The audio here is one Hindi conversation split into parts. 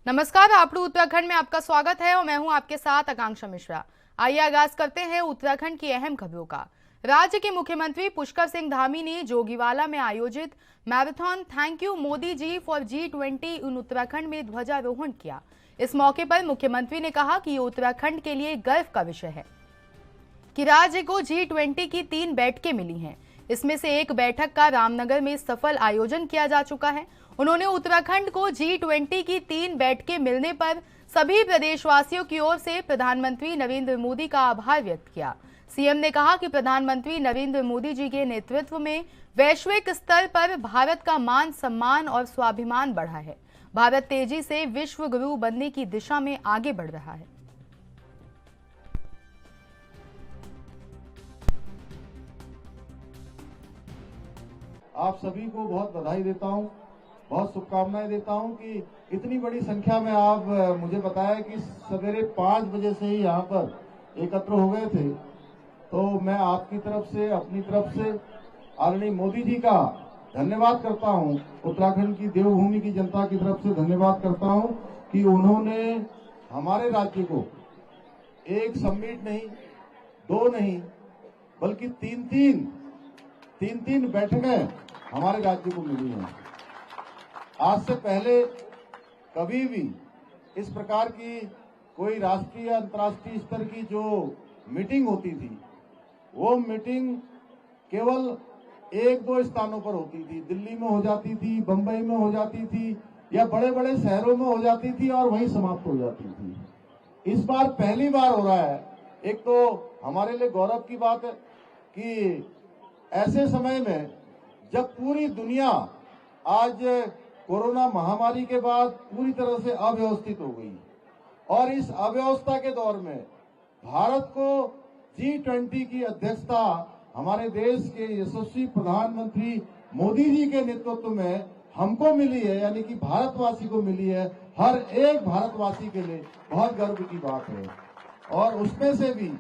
नमस्कार, आपड़ू उत्तराखंड में आपका स्वागत है और मैं हूं आपके साथ आकांक्षा मिश्रा। आइए आगाज करते हैं उत्तराखंड की अहम खबरों का। राज्य के मुख्यमंत्री पुष्कर सिंह धामी ने जोगीवाला में आयोजित marathon thank you Modi ji for G20 in Uttarakhand में ध्वजारोहण किया। इस मौके पर मुख्यमंत्री ने कहा कि ये उत्तराखंड के लिए गर्व का विषय है कि राज्य को G20 की 3 बैठकें मिली हैं। इसमें से एक बैठक का रामनगर में सफल आयोजन किया जा चुका है। उन्होंने उत्तराखंड को G20 की 3 बैठकें मिलने पर सभी प्रदेशवासियों की ओर से प्रधानमंत्री नरेंद्र मोदी का आभार व्यक्त किया। सीएम ने कहा कि प्रधानमंत्री नरेंद्र मोदी जी के नेतृत्व में वैश्विक स्तर पर भारत का मान सम्मान और स्वाभिमान बढ़ा है। भारत तेजी से विश्व गुरु बनने की दिशा में आगे बढ़ रहा है। आप सभी को बहुत बधाई देता हूं, बहुत शुभकामनाएं देता हूं कि इतनी बड़ी संख्या में आप मुझे बताया कि सवेरे 5 बजे से ही यहाँ पर एकत्र हो गए थे। तो मैं आपकी तरफ से, अपनी तरफ से आदरणीय मोदी जी का धन्यवाद करता हूं, उत्तराखंड की देवभूमि की जनता की तरफ से धन्यवाद करता हूं कि उन्होंने हमारे राज्य को एक समिट नहीं, 2 नहीं, बल्कि तीन बैठकें हमारे राज्य को मिली हैं। आज से पहले कभी भी इस प्रकार की कोई राष्ट्रीय अंतर्राष्ट्रीय स्तर की जो मीटिंग होती थी, वो मीटिंग केवल 1-2 स्थानों पर होती थी। दिल्ली में हो जाती थी, बंबई में हो जाती थी, या बड़े बड़े शहरों में हो जाती थी और वहीं समाप्त हो जाती थी। इस बार पहली बार हो रहा है। एक तो हमारे लिए गौरव की बात है कि ऐसे समय में जब पूरी दुनिया आज कोरोना महामारी के बाद पूरी तरह से अव्यवस्थित हो गई और इस अव्यवस्था के दौर में भारत को G20 की अध्यक्षता हमारे देश के यशस्वी प्रधानमंत्री मोदी जी के नेतृत्व में हमको मिली है, यानी कि भारतवासी को मिली है। हर एक भारतवासी के लिए बहुत गर्व की बात है। और उसमें से भी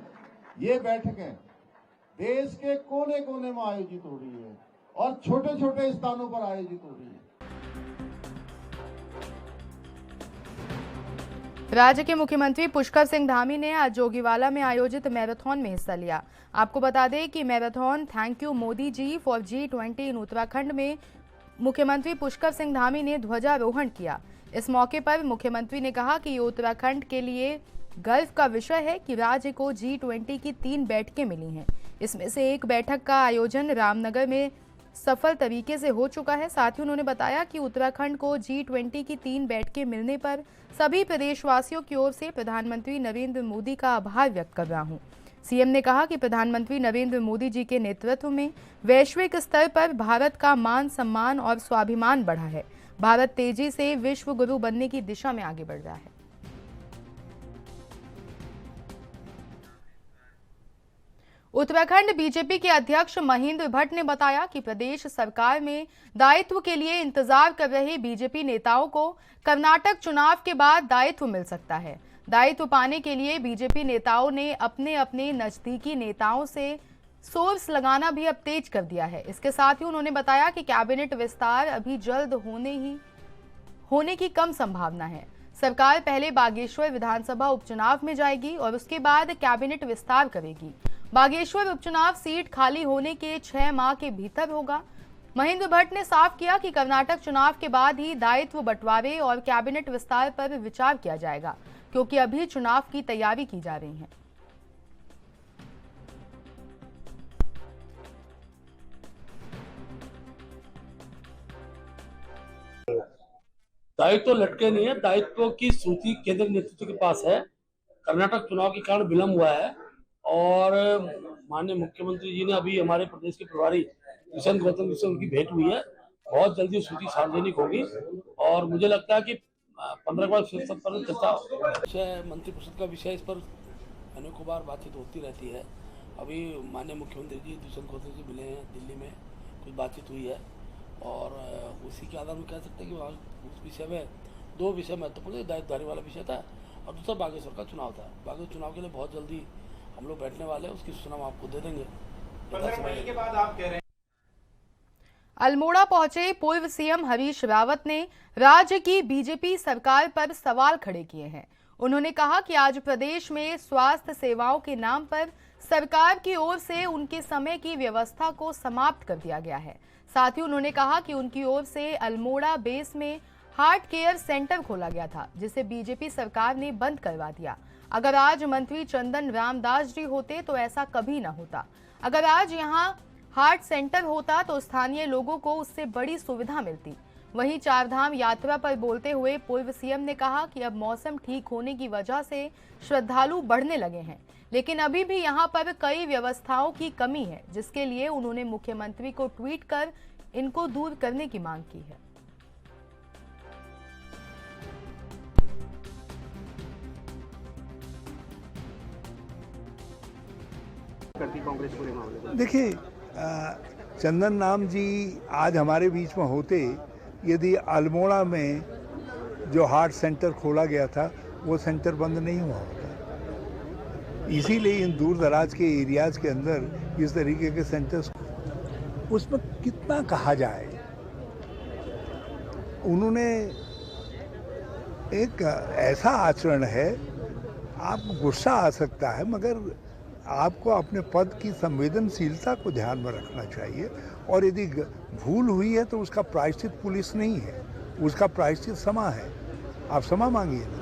ये बैठकें देश के कोने कोने में आयोजित हो रही है और छोटे छोटे स्थानों पर आयोजित हो रही है। राज्य के मुख्यमंत्री पुष्कर सिंह धामी ने आज जोगीवाला में आयोजित मैराथन में हिस्सा लिया। आपको बता दें कि marathon thank you Modi ji for G20 in Uttarakhand में मुख्यमंत्री पुष्कर सिंह धामी ने ध्वजारोहण किया। इस मौके पर मुख्यमंत्री ने कहा कि ये उत्तराखंड के लिए गर्व का विषय है कि राज्य को G20 की 3 बैठकें मिली हैं। इसमें से एक बैठक का आयोजन रामनगर में सफल तरीके से हो चुका है। साथ ही उन्होंने बताया कि उत्तराखंड को G20 की 3 बैठकें मिलने पर सभी प्रदेशवासियों की ओर से प्रधानमंत्री नरेंद्र मोदी का आभार व्यक्त कर रहा हूं। सीएम ने कहा कि प्रधानमंत्री नरेंद्र मोदी जी के नेतृत्व में वैश्विक स्तर पर भारत का मान सम्मान और स्वाभिमान बढ़ा है। भारत तेजी से विश्व गुरु बनने की दिशा में आगे बढ़ रहा है। उत्तराखंड बीजेपी के अध्यक्ष महेंद्र भट्ट ने बताया कि प्रदेश सरकार में दायित्व के लिए इंतजार कर रहे बीजेपी नेताओं को कर्नाटक चुनाव के बाद दायित्व मिल सकता है। दायित्व पाने के लिए बीजेपी नेताओं ने अपने अपने नजदीकी नेताओं से सोर्स लगाना भी अब तेज कर दिया है। इसके साथ ही उन्होंने बताया कि कैबिनेट विस्तार अभी जल्द होने की कम संभावना है। सरकार पहले बागेश्वर विधानसभा उपचुनाव में जाएगी और उसके बाद कैबिनेट विस्तार करेगी। बागेश्वर उपचुनाव सीट खाली होने के 6 माह के भीतर होगा। महेंद्र भट्ट ने साफ किया कि कर्नाटक चुनाव के बाद ही दायित्व बंटवारे और कैबिनेट विस्तार पर विचार किया जाएगा, क्योंकि अभी चुनाव की तैयारी की जा रही है। दायित्व तो लटके नहीं है। दायित्व की सूची केंद्र नेतृत्व के पास है। कर्नाटक चुनाव के कारण विलंब हुआ है और माननीय मुख्यमंत्री जी ने अभी हमारे प्रदेश के प्रभारी किशन गौतम जी से उनकी भेंट हुई है। बहुत जल्दी सूची सार्वजनिक होगी और मुझे लगता है कि 15 के बाद चर्चा मंत्रिपरिषद का विषय, इस पर अनेकों बार बातचीत होती रहती है। अभी माननीय मुख्यमंत्री जी किशन गौतम जी मिले हैं, दिल्ली में कुछ बातचीत हुई है और उसी के आधार में कह सकते हैं कि उस विषय में 2 विषय महत्वपूर्ण, दायित्वधारी वाला विषय था और दूसरा बागेश्वर का चुनाव था। बागेश्वर चुनाव के लिए बहुत जल्दी हम लोग बैठने वाले हैं, उसकी सूचना हम आपको दे देंगे। 15 मई के बाद आप कह रहे हैं अल्मोड़ा पहुंचे पूर्व सीएम हरीश रावत ने राज्य की बीजेपी सरकार पर सवाल खड़े किए हैं। उन्होंने कहा कि आज प्रदेश में स्वास्थ्य सेवाओं के नाम पर सरकार की ओर से उनके समय की व्यवस्था को समाप्त कर दिया गया है। साथ ही उन्होंने कहा कि उनकी ओर से अल्मोड़ा बेस में हार्ट केयर सेंटर खोला गया था, जिसे बीजेपी सरकार ने बंद करवा दिया। अगर आज मंत्री चंदन रामदास जी होते तो ऐसा कभी न होता। अगर आज यहाँ हार्ट सेंटर होता तो स्थानीय लोगों को उससे बड़ी सुविधा मिलती। वहीं चारधाम यात्रा पर बोलते हुए पूर्व सीएम ने कहा कि अब मौसम ठीक होने की वजह से श्रद्धालु बढ़ने लगे हैं, लेकिन अभी भी यहां पर कई व्यवस्थाओं की कमी है, जिसके लिए उन्होंने मुख्यमंत्री को ट्वीट कर इनको दूर करने की मांग की है। देखिए, चंदन राम जी आज हमारे बीच में होते, यदि अल्मोड़ा में जो हार्ट सेंटर खोला गया था वो सेंटर बंद नहीं हुआ होता। इसीलिए इन दूर दराज के एरियाज के अंदर इस तरीके के सेंटर्स, उसमें कितना कहा जाए। उन्होंने एक ऐसा आचरण है, आपको गुस्सा आ सकता है, मगर आपको अपने पद की संवेदनशीलता को ध्यान में रखना चाहिए। और यदि भूल हुई है तो उसका प्रायश्चित पुलिस नहीं है, उसका प्रायश्चित क्षमा है। आप क्षमा मांगिए ना,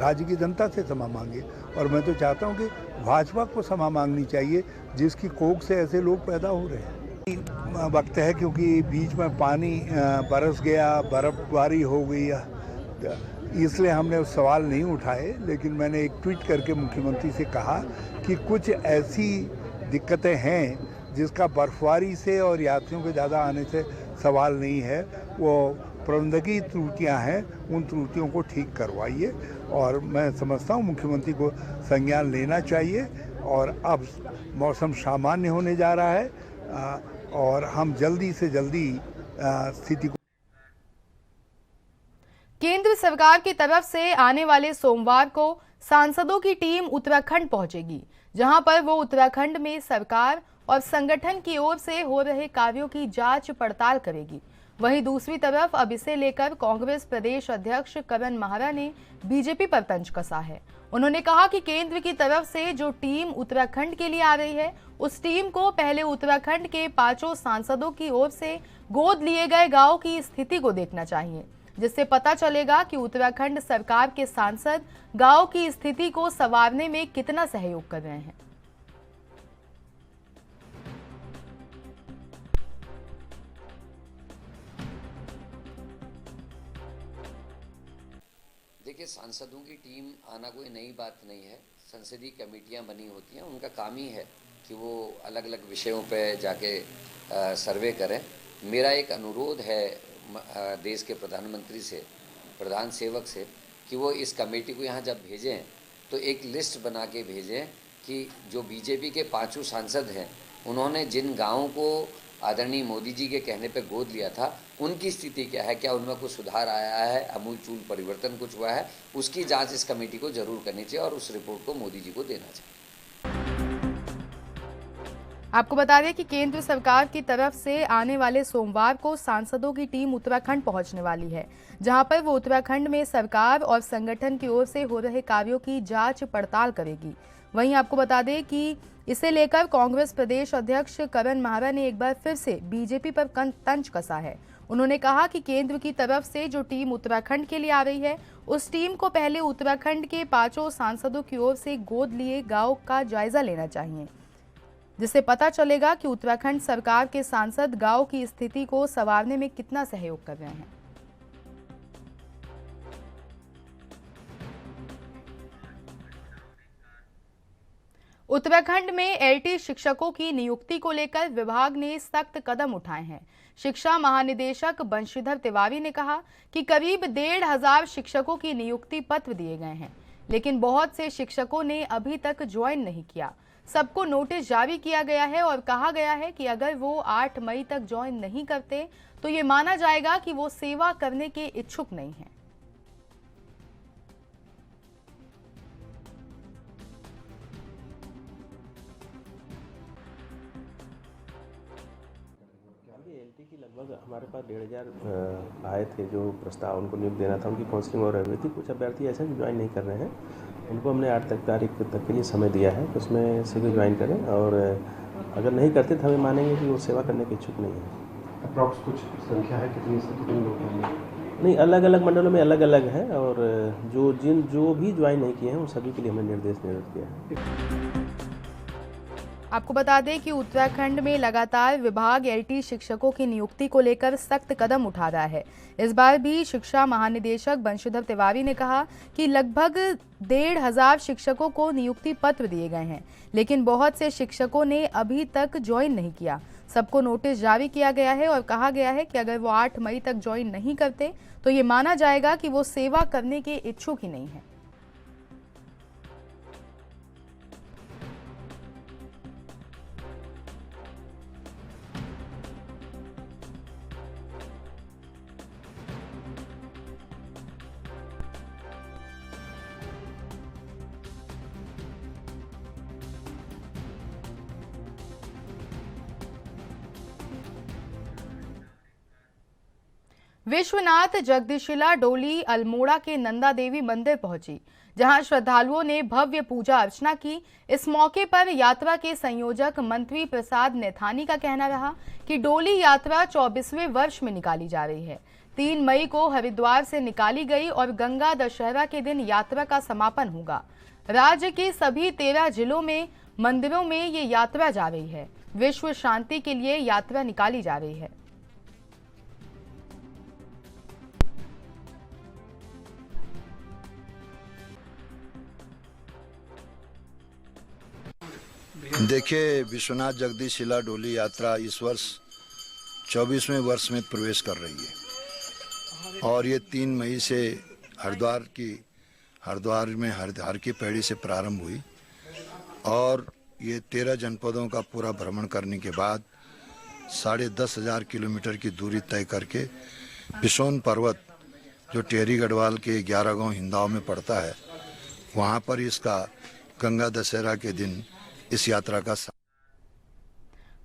राज्य की जनता से क्षमा मांगिए। और मैं तो चाहता हूँ कि भाजपा को क्षमा मांगनी चाहिए, जिसकी कोख से ऐसे लोग पैदा हो रहे हैं। वक्त है, क्योंकि बीच में पानी बरस गया, बर्फबारी हो गई, इसलिए हमने उस सवाल नहीं उठाए। लेकिन मैंने एक ट्वीट करके मुख्यमंत्री से कहा कि कुछ ऐसी दिक्कतें हैं जिसका बर्फबारी से और यात्रियों के ज़्यादा आने से सवाल नहीं है, वो प्रबंधकीय त्रुटियां हैं, उन त्रुटियों को ठीक करवाइए। और मैं समझता हूँ मुख्यमंत्री को संज्ञान लेना चाहिए। और अब मौसम सामान्य होने जा रहा है और हम जल्दी से जल्दी स्थिति को। केंद्र सरकार की तरफ से आने वाले सोमवार को सांसदों की टीम उत्तराखंड पहुंचेगी, जहां पर वो उत्तराखंड में सरकार और संगठन की ओर से हो रहे कार्यों की जांच पड़ताल करेगी। वहीं दूसरी तरफ अब इसे लेकर कांग्रेस प्रदेश अध्यक्ष करण माहरा ने बीजेपी पर तंज कसा है। उन्होंने कहा कि केंद्र की तरफ से जो टीम उत्तराखंड के लिए आ रही है, उस टीम को पहले उत्तराखंड के 5 सांसदों की ओर से गोद लिए गए गांव की स्थिति को देखना चाहिए, जिससे पता चलेगा कि उत्तराखंड सरकार के सांसद गांव की स्थिति को संवारने में कितना सहयोग कर रहे हैं। देखिए, सांसदों की टीम आना कोई नई बात नहीं है। संसदीय कमेटियां बनी होती हैं, उनका काम ही है कि वो अलग अलग विषयों पे जाके सर्वे करें। मेरा एक अनुरोध है देश के प्रधानमंत्री से, प्रधान सेवक से, कि वो इस कमेटी को यहाँ जब भेजें तो एक लिस्ट बना के भेजें कि जो बीजेपी के 5 सांसद हैं, उन्होंने जिन गाँवों को आदरणीय मोदी जी के कहने पे गोद लिया था, उनकी स्थिति क्या है, क्या उनमें कुछ सुधार आया है, अमूलचूल परिवर्तन कुछ हुआ है, उसकी जांच इस कमेटी को जरूर करनी चाहिए और उस रिपोर्ट को मोदी जी को देना चाहिए। आपको बता दें कि केंद्र सरकार की तरफ से आने वाले सोमवार को सांसदों की टीम उत्तराखंड पहुंचने वाली है, जहां पर वो उत्तराखंड में सरकार और संगठन की ओर से हो रहे कार्यों की जांच पड़ताल करेगी। वहीं आपको बता दें कि इसे लेकर कांग्रेस प्रदेश अध्यक्ष करण माहरा ने एक बार फिर से बीजेपी पर तंज कसा है। उन्होंने कहा कि केंद्र की तरफ से जो टीम उत्तराखंड के लिए आ रही है, उस टीम को पहले उत्तराखंड के 5 सांसदों की ओर से गोद लिए गांव का जायजा लेना चाहिए, जिससे पता चलेगा कि उत्तराखंड सरकार के सांसद गांव की स्थिति को संवारने में कितना सहयोग कर रहे हैं। उत्तराखंड में एलटी शिक्षकों की नियुक्ति को लेकर विभाग ने सख्त कदम उठाए हैं। शिक्षा महानिदेशक बंशीधर तिवारी ने कहा कि करीब 1,500 शिक्षकों की नियुक्ति पत्र दिए गए हैं, लेकिन बहुत से शिक्षकों ने अभी तक ज्वाइन नहीं किया। सबको नोटिस जारी किया गया है और कहा गया है कि अगर वो 8 मई तक ज्वाइन नहीं करते तो ये माना जाएगा कि वो सेवा करने के इच्छुक नहीं हैं। कि लगभग हमारे पास 1,500 आए थे जो प्रस्ताव उनको नियुक्त देना था, उनकी काउंसलिंग और रही थी। कुछ अभ्यर्थी ऐसे जो ज्वाइन नहीं कर रहे हैं, उनको हमने 8 तारीख तक के लिए समय दिया है कि उसमें शीघ्र ज्वाइन करें, और अगर नहीं करते तो हमें मानेंगे कि वो सेवा करने के इच्छुक नहीं है। अप्रॉक्स कुछ संख्या है कितने लोग हैं? नहीं, अलग अलग मंडलों में अलग अलग है, और जो भी ज्वाइन नहीं किए हैं उन सभी के लिए हमने निर्देश निर्गत किया है। आपको बता दें कि उत्तराखंड में लगातार विभाग एलटी शिक्षकों की नियुक्ति को लेकर सख्त कदम उठा रहा है। इस बार भी शिक्षा महानिदेशक बंशीधर तिवारी ने कहा कि लगभग 1,500 शिक्षकों को नियुक्ति पत्र दिए गए हैं, लेकिन बहुत से शिक्षकों ने अभी तक ज्वाइन नहीं किया। सबको नोटिस जारी किया गया है और कहा गया है कि अगर वो 8 मई तक ज्वाइन नहीं करते तो ये माना जाएगा कि वो सेवा करने के इच्छुक ही नहीं है। विश्वनाथ जगदीशिला डोली अल्मोड़ा के नंदा देवी मंदिर पहुंची, जहां श्रद्धालुओं ने भव्य पूजा अर्चना की। इस मौके पर यात्रा के संयोजक मंत्री प्रसाद नैथानी का कहना रहा कि डोली यात्रा 24वें वर्ष में निकाली जा रही है। 3 मई को हरिद्वार से निकाली गई और गंगा दशहरा के दिन यात्रा का समापन होगा। राज्य के सभी 13 जिलों में मंदिरों में ये यात्रा जा रही है। विश्व शांति के लिए यात्रा निकाली जा रही है। देखिए, विश्वनाथ जगदीशिला डोली यात्रा इस वर्ष 24वें वर्ष में प्रवेश कर रही है, और ये 3 मई से हरिद्वार में हर की पैड़ी से प्रारंभ हुई, और ये 13 जनपदों का पूरा भ्रमण करने के बाद 10,500 किलोमीटर की दूरी तय करके पिसोन पर्वत, जो टेहरी गढ़वाल के 11 गांव हिंदाव में पड़ता है, वहाँ पर इसका गंगा दशहरा के दिन इस यात्रा का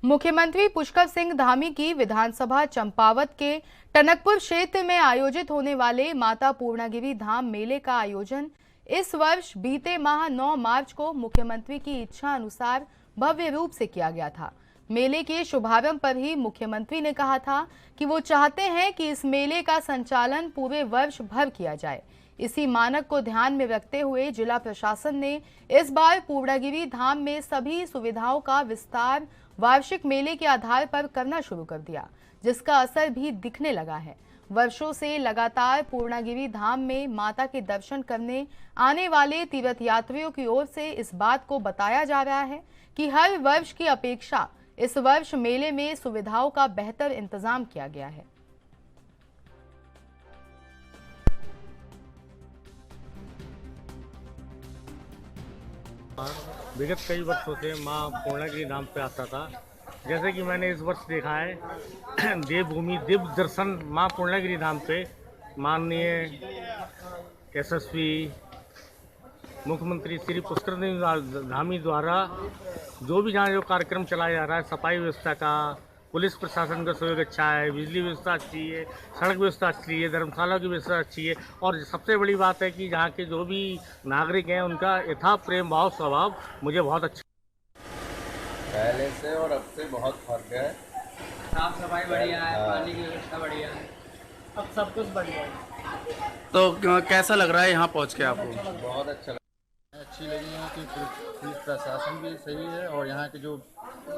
मुख्यमंत्री पुष्कर सिंह धामी की विधानसभा चंपावत के टनकपुर क्षेत्र में आयोजित होने वाले माता पूर्णागिरि धाम मेले का आयोजन इस वर्ष बीते माह 9 मार्च को मुख्यमंत्री की इच्छा अनुसार भव्य रूप से किया गया था। मेले के शुभारंभ पर ही मुख्यमंत्री ने कहा था कि वो चाहते हैं कि इस मेले का संचालन पूरे वर्ष भर किया जाए। इसी मानक को ध्यान में रखते हुए जिला प्रशासन ने इस बार पूर्णागिरि धाम में सभी सुविधाओं का विस्तार वार्षिक मेले के आधार पर करना शुरू कर दिया, जिसका असर भी दिखने लगा है। वर्षों से लगातार पूर्णागिरि धाम में माता के दर्शन करने आने वाले तीर्थयात्रियों की ओर से इस बात को बताया जा रहा है कि हर वर्ष की अपेक्षा इस वर्ष मेले में सुविधाओं का बेहतर इंतजाम किया गया है। विगत कई वर्षों से माँ पूर्णागिरि धाम पे आता था। जैसे कि मैंने इस वर्ष देखा है देवभूमि दिव्य दर्शन माँ पूर्णागिरि धाम पे माननीय यशस्वी मुख्यमंत्री श्री पुष्कर सिंह धामी द्वारा जो भी जहाँ जो कार्यक्रम चलाया जा रहा है, सफाई व्यवस्था का, पुलिस प्रशासन का सहयोग अच्छा है, बिजली व्यवस्था अच्छी है, सड़क व्यवस्था अच्छी है, धर्मशाला की व्यवस्था अच्छी है, और सबसे बड़ी बात है कि यहाँ के जो भी नागरिक हैं उनका यथा प्रेम भाव स्वभाव मुझे बहुत अच्छा। पहले से और अब से बहुत फर्क है। साफ सफाई बढ़िया है, पानी की व्यवस्था बढ़िया है, अब सब कुछ बढ़िया है। तो कैसा लग रहा है यहाँ पहुँच के आपको? बहुत अच्छा अच्छी लगी है कि पुलिस प्रशासन भी सही है, और यहाँ के जो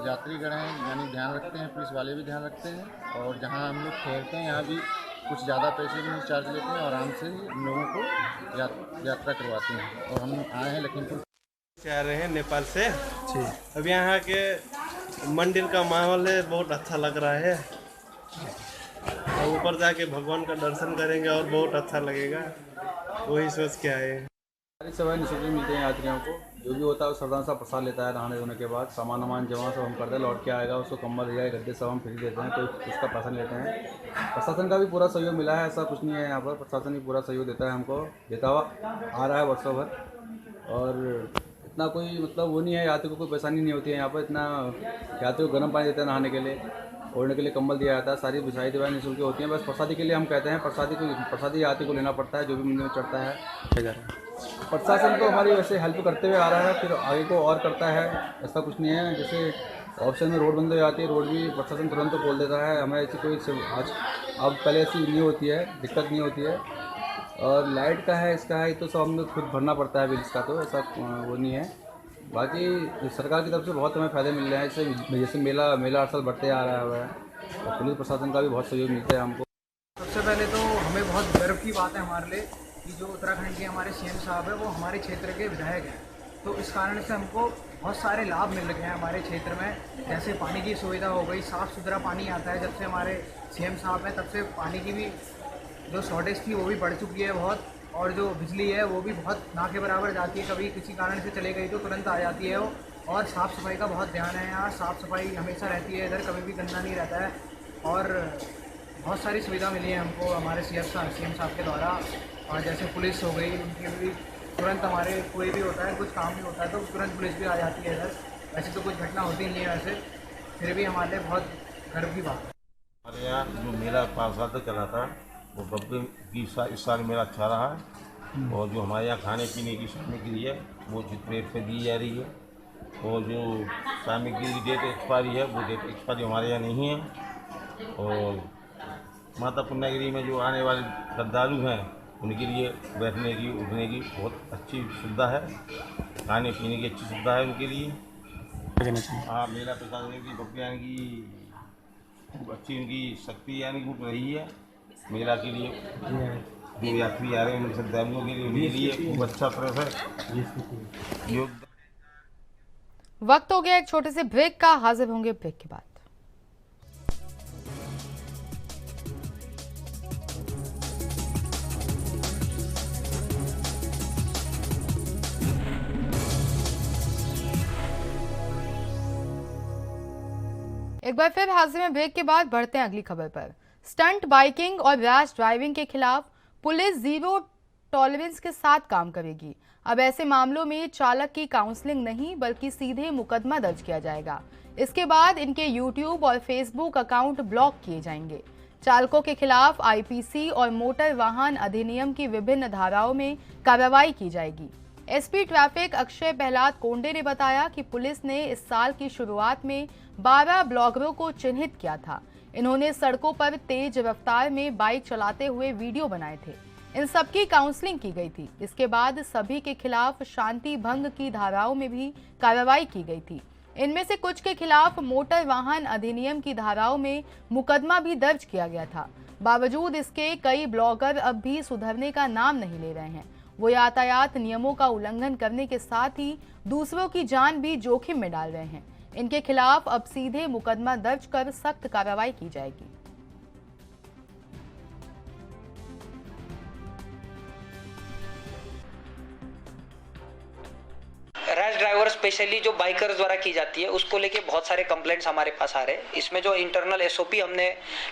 यात्रीगण हैं यानी ध्यान रखते हैं, पुलिस वाले भी ध्यान रखते हैं, और जहाँ हम लोग ठहरते हैं यहाँ भी कुछ ज़्यादा पैसे भी नहीं चार्ज लेते हैं, और आराम से हम लोगों को यात्रा करवाते हैं। और हम आए हैं लखीमपुर से आ रहे हैं नेपाल से। अब यहाँ के मंदिर का माहौल है, बहुत अच्छा लग रहा है, और ऊपर जाके भगवान का दर्शन करेंगे और बहुत अच्छा लगेगा, वही सोच के आए हैं। सारी सेवाएं निःशुल्क मिलते हैं यात्रियों को। जो भी होता है वो श्रद्धा सा प्रसाद लेता है नहाने धोने के बाद, सामान जमा सब हम करते हैं, लौट के आएगा उसको कंबल दिया गद्दे सब हम फ्री देते हैं, कोई उसका पैसा नहीं लेते हैं। प्रशासन का भी पूरा सहयोग मिला है, ऐसा कुछ नहीं है, यहाँ पर प्रशासन भी पूरा सहयोग देता है हमको, देता हुआ आ रहा है वर्षों भर। और इतना कोई मतलब वो नहीं है, यात्री को कोई परेशानी नहीं होती है यहाँ पर, इतना यात्री को गर्म पानी देते हैं नहाने के लिए, ओढ़ने के लिए कंबल दिया जाता है, सारी विषाई दवाएँ निःशुल्क होती हैं। बस प्रसादी के लिए हम कहते हैं, प्रसादी आदि को लेना पड़ता है जो भी मंदिर में चढ़ता है। प्रशासन तो हमारी वैसे हेल्प करते हुए आ रहा है, फिर आगे को और करता है, ऐसा कुछ नहीं है। जैसे ऑप्शन में रोड बंद हो जाती है, रोड भी प्रशासन तुरंत तो खोल देता है, हमें ऐसी कोई अब पहले ऐसी नहीं होती है, दिक्कत नहीं होती है। और लाइट का है, इसका है, तो सब हमें खुद भरना पड़ता है बिल्स का, तो ऐसा वो नहीं है। बाकी सरकार की तरफ से बहुत हमें फ़ायदे मिल रहे हैं, जैसे मेला हर साल बढ़ते आ रहा है और पुलिस प्रशासन का भी बहुत सहयोग मिलता है हमको। सबसे पहले तो हमें बहुत गर्व की बात है हमारे लिए कि जो उत्तराखंड के हमारे सीएम साहब है वो हमारे क्षेत्र के विधायक हैं, तो इस कारण से हमको बहुत सारे लाभ मिल रहे हैं हमारे क्षेत्र में। जैसे पानी की सुविधा हो गई, साफ़ सुथरा पानी आता है। जब से हमारे सीएम साहब हैं तब से पानी की भी जो शॉर्टेज थी वो भी बढ़ चुकी है बहुत, और जो बिजली है वो भी बहुत ना के बराबर जाती है, कभी किसी कारण से चले गई तो तुरंत आ जाती है वो। और साफ़ सफाई का बहुत ध्यान है यहाँ, साफ़ सफाई हमेशा रहती है इधर, कभी भी गंदा नहीं रहता है। और बहुत सारी सुविधा मिली है हमको हमारे सीएम साहब के द्वारा। और जैसे पुलिस हो गई, उनकी भी तुरंत हमारे कोई भी होता है, कुछ काम भी होता है तो तुरंत पुलिस भी आ जाती है इधर। वैसे तो कुछ घटना होती नहीं है वैसे, फिर भी हमारे लिए बहुत गर्व की बात है। हमारे यहाँ जो मेला 5 साल तक चला था वो भव्य इस साल मेला अच्छा रहा है। और जो हमारे यहाँ खाने पीने की सामग्री है वो उचित रेट पे दी जा रही है। और जो सामग्री की डेट एक्सपायरी है वो डेट एक्सपायरी हमारे यहाँ नहीं है। और माता पुण्यगिरी में जो आने वाले श्रद्धालु हैं उनके लिए बैठने की उठने की बहुत अच्छी सुविधा है, खाने पीने की अच्छी सुविधा है उनके लिए। हाँ, मेला प्रशासन की भक्तियान की अच्छी उनकी शक्ति यानी उठ रही है मेला के लिए। जो यात्री आ रहे हैं उन श्रद्धालुओं के लिए उनके लिए खूब अच्छा तरह से योगदान। वक्त हो गया एक छोटे से ब्रेक का, हाजिर होंगे ब्रेक के बाद। एक बार फिर हाजिर में ब्रेक के बाद बढ़ते हैं अगली खबर पर। स्टंट बाइकिंग और रैश ड्राइविंग के खिलाफ पुलिस जीरो टॉलरेंस के साथ काम करेगी। अब ऐसे मामलों में चालक की काउंसलिंग नहीं बल्कि सीधे मुकदमा दर्ज किया जाएगा। इसके बाद इनके यूट्यूब और फेसबुक अकाउंट ब्लॉक किए जाएंगे। चालकों के खिलाफ आईपीसी और मोटर वाहन अधिनियम की विभिन्न धाराओं में कार्रवाई की जाएगी। एसपी ट्रैफिक अक्षय प्रहलाद कोंडे ने बताया कि पुलिस ने इस साल की शुरुआत में 12 ब्लॉगरों को चिन्हित किया था। इन्होंने सड़कों पर तेज रफ्तार में बाइक चलाते हुए वीडियो बनाए थे। इन सबकी काउंसलिंग की गई थी। इसके बाद सभी के खिलाफ शांति भंग की धाराओं में भी कार्रवाई की गई थी। इनमें से कुछ के खिलाफ मोटर वाहन अधिनियम की धाराओं में मुकदमा भी दर्ज किया गया था। बावजूद इसके कई ब्लॉगर अब भी सुधरने का नाम नहीं ले रहे हैं। वो यातायात नियमों का उल्लंघन करने के साथ ही दूसरों की जान भी जोखिम में डाल रहे हैं। इनके खिलाफ अब सीधे मुकदमा दर्ज कर सख्त कार्रवाई की जाएगी। रैश ड्राइवर स्पेशली जो बाइकर्स द्वारा की जाती है उसको लेके बहुत सारे कंप्लेंट्स हमारे पास आ रहे हैं। इसमें जो इंटरनल एसओपी हमने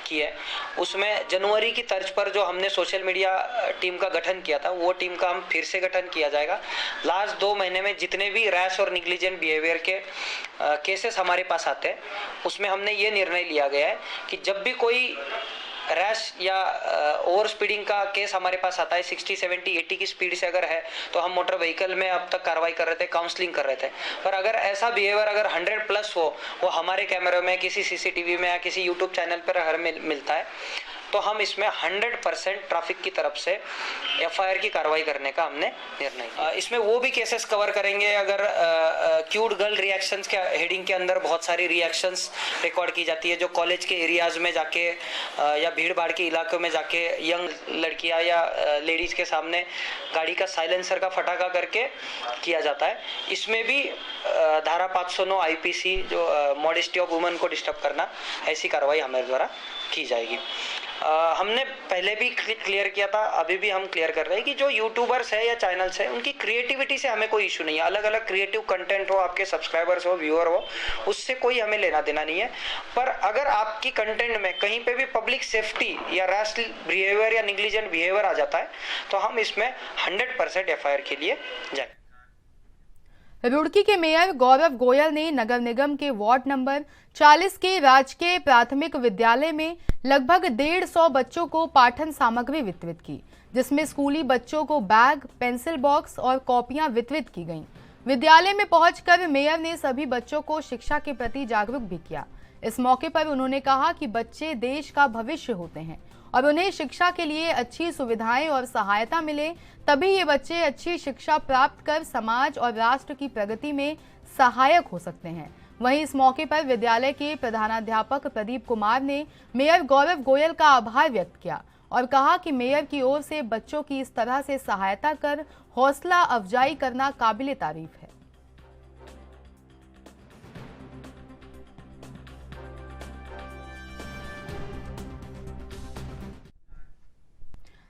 की है उसमें जनवरी की तर्ज पर जो हमने सोशल मीडिया टीम का गठन किया था वो टीम का हम फिर से गठन किया जाएगा। लास्ट 2 महीने में जितने भी रैश और निग्लिजेंट बिहेवियर के केसेस हमारे पास आते हैं उसमें हमने ये निर्णय लिया गया है कि जब भी कोई रैश या ओवर स्पीडिंग का केस हमारे पास आता है 60, 70, 80 की स्पीड से अगर है तो हम मोटर व्हीकल में अब तक कार्रवाई कर रहे थे, काउंसलिंग कर रहे थे। पर अगर ऐसा बिहेवियर अगर 100+ हो, वो हमारे कैमरे में किसी सीसीटीवी में या किसी यूट्यूब चैनल पर हर मिलता है तो हम इसमें 100% ट्रैफिक की तरफ से एफआईआर की कार्रवाई करने का हमने निर्णय किया। इसमें वो भी केसेस कवर करेंगे अगर क्यूट गर्ल रिएक्शंस के हेडिंग के अंदर बहुत सारी रिएक्शंस रिकॉर्ड की जाती है जो कॉलेज के एरियाज में जाके या भीड़ भाड़ के इलाकों में जाके यंग लड़कियां या लेडीज के सामने गाड़ी का साइलेंसर का फटाका करके किया जाता है। इसमें भी धारा 509 आईपीसी जो मॉडेस्टी ऑफ वुमेन को डिस्टर्ब करना, ऐसी कार्रवाई हमारे द्वारा की जाएगी। हमने पहले भी क्लियर किया था, अभी भी हम क्लियर कर रहे हैं कि जो यूट्यूबर्स है या चैनल्स है उनकी क्रिएटिविटी से हमें कोई इशू नहीं है। अलग अलग क्रिएटिव कंटेंट हो, आपके सब्सक्राइबर्स हो, व्यूअर हो, उससे कोई हमें लेना देना नहीं है। पर अगर आपकी कंटेंट में कहीं पे भी पब्लिक सेफ्टी या रैश बिहेवियर या निग्लिजेंट बिहेवियर आ जाता है तो हम इसमें 100% एफआईआर के लिए जाए। रुड़की के मेयर गौरव गोयल ने नगर निगम के वार्ड नंबर 40 के राजकीय प्राथमिक विद्यालय में लगभग 150 बच्चों को पाठन सामग्री वितरित की, जिसमें स्कूली बच्चों को बैग, पेंसिल बॉक्स और कॉपियां वितरित की गईं। विद्यालय में पहुंचकर मेयर ने सभी बच्चों को शिक्षा के प्रति जागरूक भी किया। इस मौके पर उन्होंने कहा कि बच्चे देश का भविष्य होते हैं और उन्हें शिक्षा के लिए अच्छी सुविधाएं और सहायता मिले, तभी ये बच्चे अच्छी शिक्षा प्राप्त कर समाज और राष्ट्र की प्रगति में सहायक हो सकते हैं। वहीं इस मौके पर विद्यालय के प्रधानाध्यापक प्रदीप कुमार ने मेयर गौरव गोयल का आभार व्यक्त किया और कहा कि मेयर की ओर से बच्चों की इस तरह से सहायता कर हौसला अफजाई करना काबिले तारीफ है।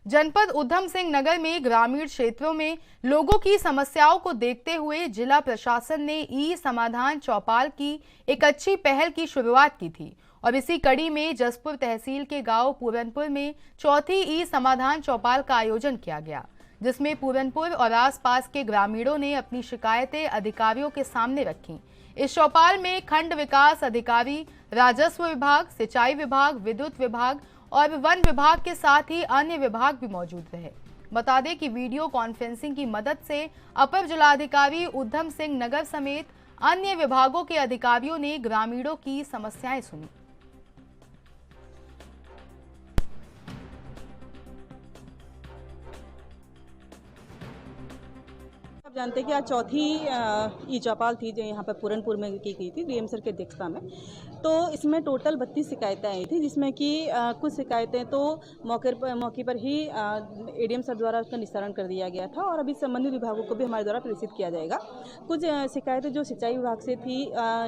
जनपद उधम सिंह नगर में ग्रामीण क्षेत्रों में लोगों की समस्याओं को देखते हुए जिला प्रशासन ने ई समाधान चौपाल की एक अच्छी पहल की शुरुआत की थी और इसी कड़ी में जसपुर तहसील के गांव पूरनपुर में चौथी ई समाधान चौपाल का आयोजन किया गया, जिसमें पूरनपुर और आसपास के ग्रामीणों ने अपनी शिकायतें अधिकारियों के सामने रखी। इस चौपाल में खंड विकास अधिकारी, राजस्व विभाग, सिंचाई विभाग, विद्युत विभाग और वन विभाग के साथ ही अन्य विभाग भी मौजूद रहे। बता दें कि वीडियो कॉन्फ्रेंसिंग की मदद से अपर जिलाधिकारी उधम सिंह नगर समेत अन्य विभागों के अधिकारियों ने ग्रामीणों की समस्याएं सुनी। आप जानते हैं कि आज चौथी ई चौपाल थी जो यहाँ पर पूरनपुर में की गई थी डीएम सर की अध्यक्षता में। तो इसमें टोटल 32 शिकायतें आई थी, जिसमें कि कुछ शिकायतें तो मौके पर ही एडीएम सर द्वारा उसका निस्तारण कर दिया गया था और अभी संबंधित विभागों को भी हमारे द्वारा प्रेषित किया जाएगा। कुछ शिकायतें जो सिंचाई विभाग से थी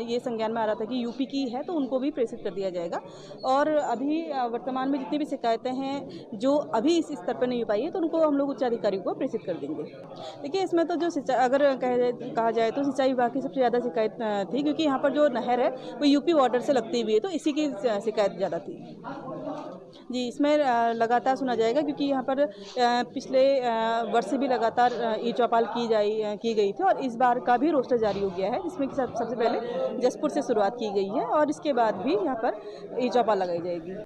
ये संज्ञान में आ रहा था कि यूपी की है, तो उनको भी प्रेषित कर दिया जाएगा। और अभी वर्तमान में जितनी भी शिकायतें हैं जो अभी इस स्तर पर नहीं हो पाई है, तो उनको हम लोग उच्च अधिकारी को प्रेषित कर देंगे। देखिए, इसमें तो जो अगर कहा जाए तो सिंचाई विभाग की सबसे ज़्यादा शिकायत थी, क्योंकि यहाँ पर जो नहर है वो यूपी बॉर्डर से लगती हुई है, तो इसी की शिकायत ज़्यादा थी जी। इसमें लगातार सुना जाएगा, क्योंकि यहाँ पर पिछले वर्ष भी लगातार ई चौपाल की गई थी और इस बार का भी रोस्टर जारी हो गया है, जिसमें कि सबसे पहले जसपुर से शुरुआत की गई है और इसके बाद भी यहाँ पर ई चौपाल लगाई जाएगी।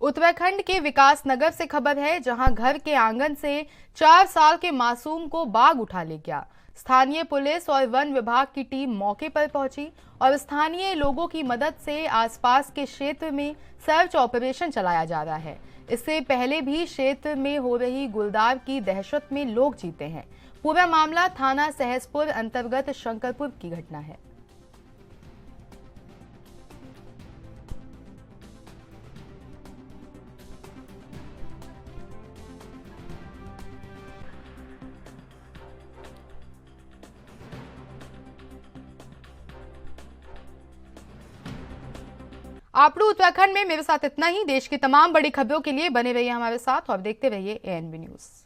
उत्तराखंड के विकास नगर से खबर है, जहां घर के आंगन से 4 साल के मासूम को बाघ उठा ले गया। स्थानीय पुलिस और वन विभाग की टीम मौके पर पहुंची और स्थानीय लोगों की मदद से आसपास के क्षेत्र में सर्च ऑपरेशन चलाया जा रहा है। इससे पहले भी क्षेत्र में हो रही गुलदार की दहशत में लोग जीते हैं। पूरा मामला थाना सहसपुर अंतर्गत शंकरपुर की घटना है। आपड़ू उत्तराखंड में मेरे साथ इतना ही। देश की तमाम बड़ी खबरों के लिए बने रहिए हमारे साथ और देखते रहिए ANB न्यूज़।